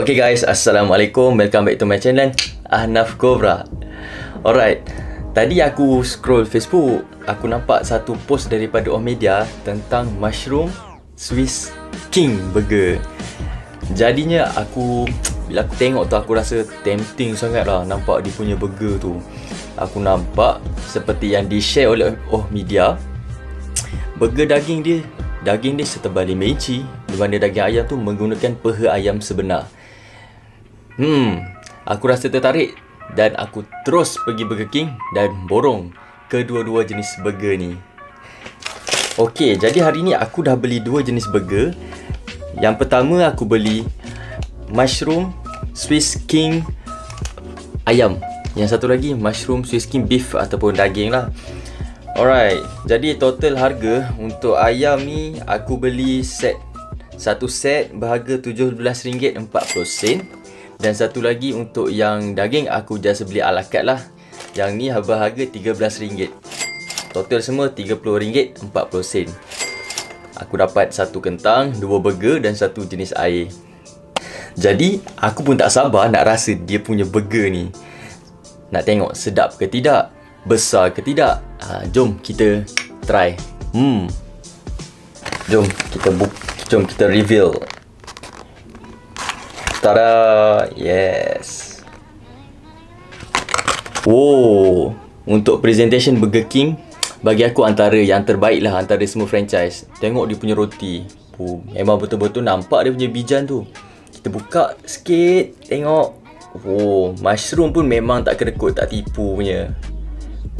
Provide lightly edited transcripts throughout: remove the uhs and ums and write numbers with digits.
Okay guys, Assalamualaikum. Welcome back to my channel Ahnaf Cobra. Alright, tadi aku scroll Facebook, aku nampak satu post daripada Ohmedia tentang Mushroom Swiss King Burger. Jadinya bila aku tengok tu, aku rasa tempting sangat lah nampak dia punya burger tu. Aku nampak seperti yang di-share oleh Ohmedia, burger daging dia setebal 5 inci, di mana daging ayam tu menggunakan peha ayam sebenar. Aku rasa tertarik dan aku terus pergi Burger King dan borong kedua-dua jenis burger ni. Okey, jadi hari ni aku dah beli 2 jenis burger. Yang pertama aku beli Mushroom Swiss King ayam. Yang satu lagi Mushroom Swiss King beef ataupun daging lah. Alright, jadi total harga untuk ayam ni aku beli satu set berharga RM17.40. Dan satu lagi untuk yang daging aku just beli ala carte lah. Yang ni berharga RM13. Total semua RM30.40. Aku dapat satu kentang, 2 burger dan satu jenis air. Jadi aku pun tak sabar nak rasa dia punya burger ni. Nak tengok sedap ke tidak, besar ke tidak. Jom kita try. Jom kita reveal. Tada! Yes. Oh, untuk presentation Burger King bagi aku antara yang terbaik lah antara semua franchise. Tengok dia punya roti. Memang betul-betul nampak dia punya bijan tu. Kita buka sikit, tengok. Mushroom pun memang tak kedekut, tak tipu punya.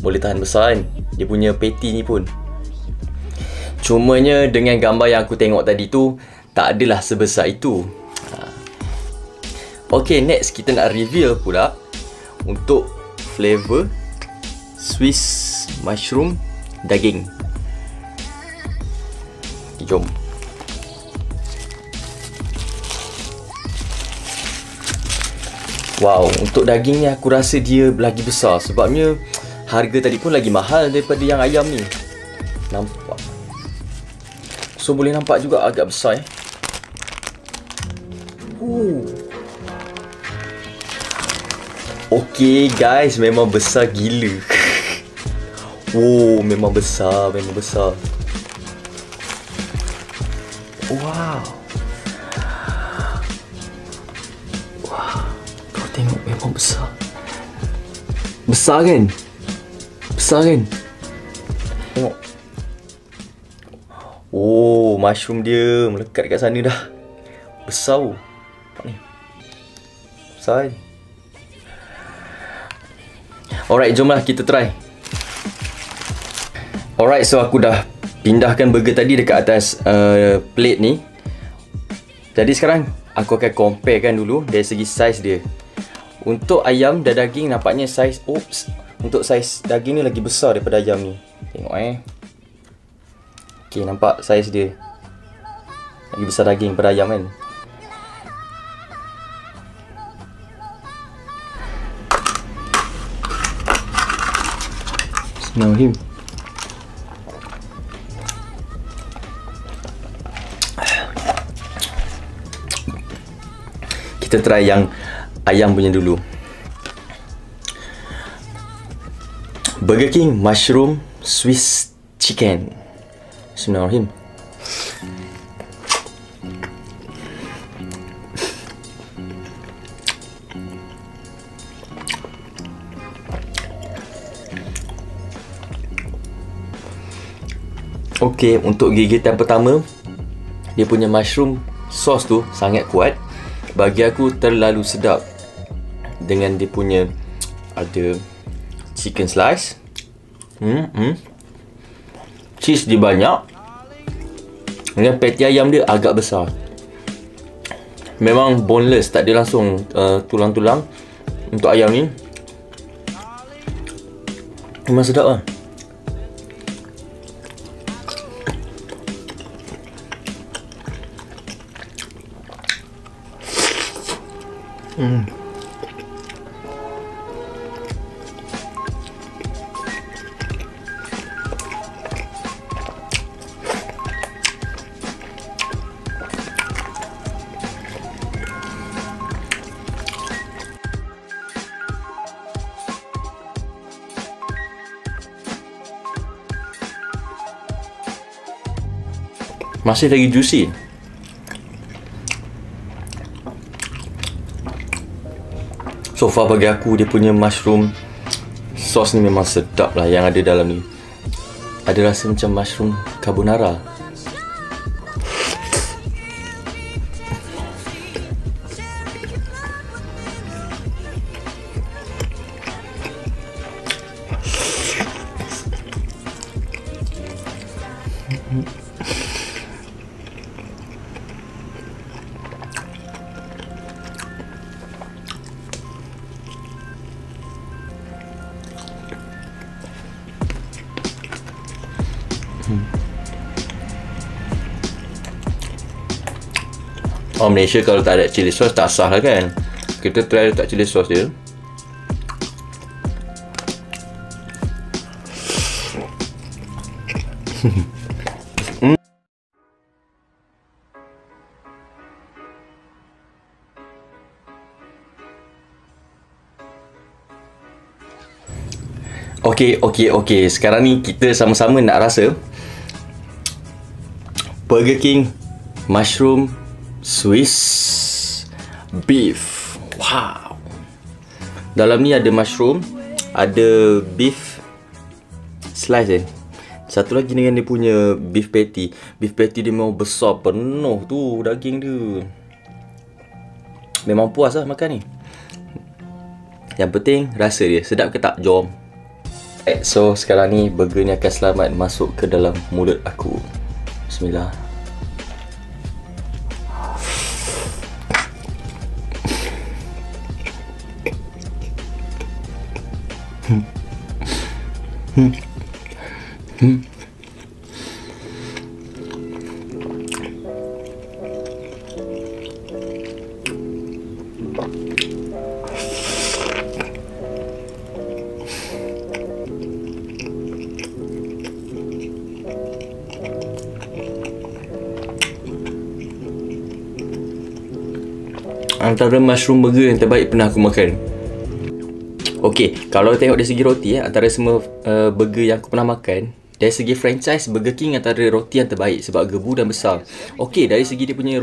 Boleh tahan besar kan dia punya patty ni pun. Cumanya dengan gambar yang aku tengok tadi tu, tak adalah sebesar itu. Okay, next kita nak reveal pula untuk flavor Swiss mushroom daging. Jom. Wow, untuk daging ni aku rasa dia lagi besar. Sebabnya harga tadi pun lagi mahal daripada yang ayam ni. Nampak. So boleh nampak juga agak besar Okay guys, memang besar gila. Memang besar. Wow, kau tengok memang besar. Besar kan? Tengok. Mushroom dia melekat kat sana dah. Besar. Nampak ni. Besar kan? Alright, jomlah kita try. Alright, so aku dah pindahkan burger tadi dekat atas plate ni. Jadi sekarang aku akan comparekan dulu dari segi saiz dia. Untuk ayam dan daging nampaknya saiz untuk saiz daging ni lagi besar daripada ayam ni. Tengok Okay, nampak saiz dia lagi besar daging daripada ayam kan. Smell him. Kita try yang ayam punya dulu. Burger King Mushroom Swiss Chicken. Smell him. Okay, untuk gigitan pertama, dia punya mushroom sauce tu sangat kuat. Bagi aku terlalu sedap. Dengan dia punya ada chicken slice. Cheese dia banyak. Dengan patty ayam dia agak besar. Memang boneless, tak ada langsung tulang-tulang. Untuk ayam ni memang sedap lah. Masih lagi juicy. So far bagi aku, dia punya mushroom sauce ni memang sedap lah yang ada dalam ni. Ada rasa macam mushroom carbonara. Orang Malaysia kalau tak ada chili sauce tak sah lah kan. Kita try letak chili sauce dia. Okay. Sekarang ni kita sama-sama nak rasa Burger King mushroom Swiss beef. Wow. Dalam ni ada mushroom, ada beef slice Satu lagi dengan dia punya beef patty. Beef patty dia memang besar, penuh tu daging dia. Memang puas lah makan ni. Yang penting rasa dia, sedap ke tak? Jom. So sekarang ni burger ni akan selamat masuk ke dalam mulut aku. Bismillah. Antara mushroom burger yang terbaik pernah aku makan. Okay, kalau tengok dari segi roti antara semua burger yang aku pernah makan, dari segi franchise, Burger King antara roti yang terbaik sebab gebu dan besar. Okay, dari segi dia punya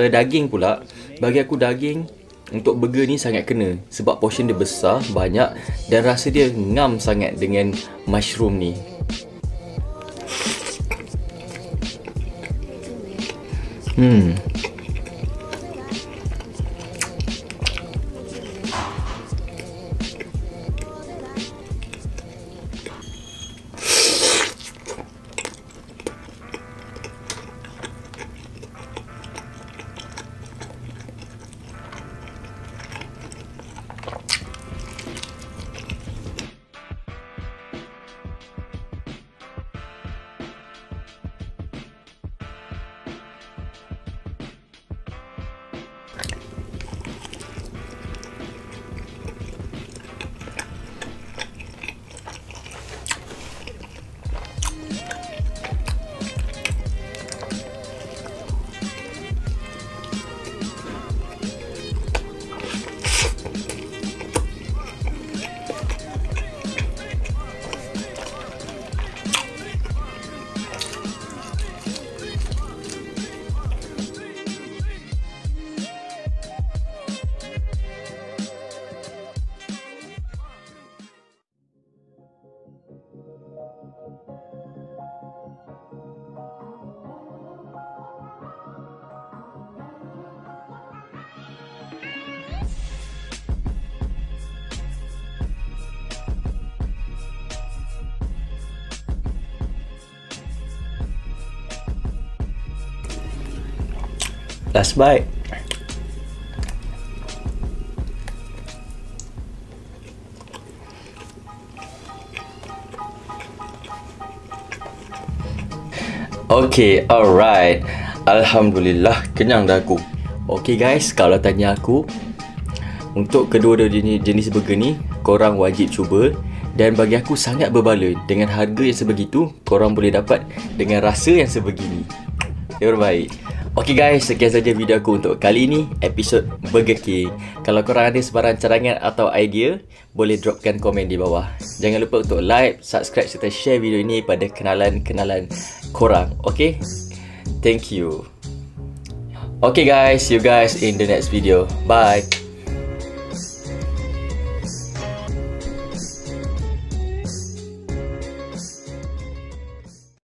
daging pula, bagi aku daging untuk burger ni sangat kena sebab portion dia besar, banyak dan rasa dia ngam sangat dengan mushroom ni. Last bite. Okay, alright. Alhamdulillah, kenyang dah aku. Okay guys, kalau tanya aku, untuk kedua-dua jenis burger ni, korang wajib cuba. Dan bagi aku sangat berbaloi. Dengan harga yang sebegitu, korang boleh dapat dengan rasa yang sebegini. Yang terbaik. Okay guys, sekian saja video aku untuk kali ini, episod Burger King. Kalau korang ada sebarang cadangan atau idea, boleh dropkan komen di bawah. Jangan lupa untuk like, subscribe serta share video ini pada kenalan-kenalan korang. Okay? Thank you. Okay guys, see you guys in the next video. Bye.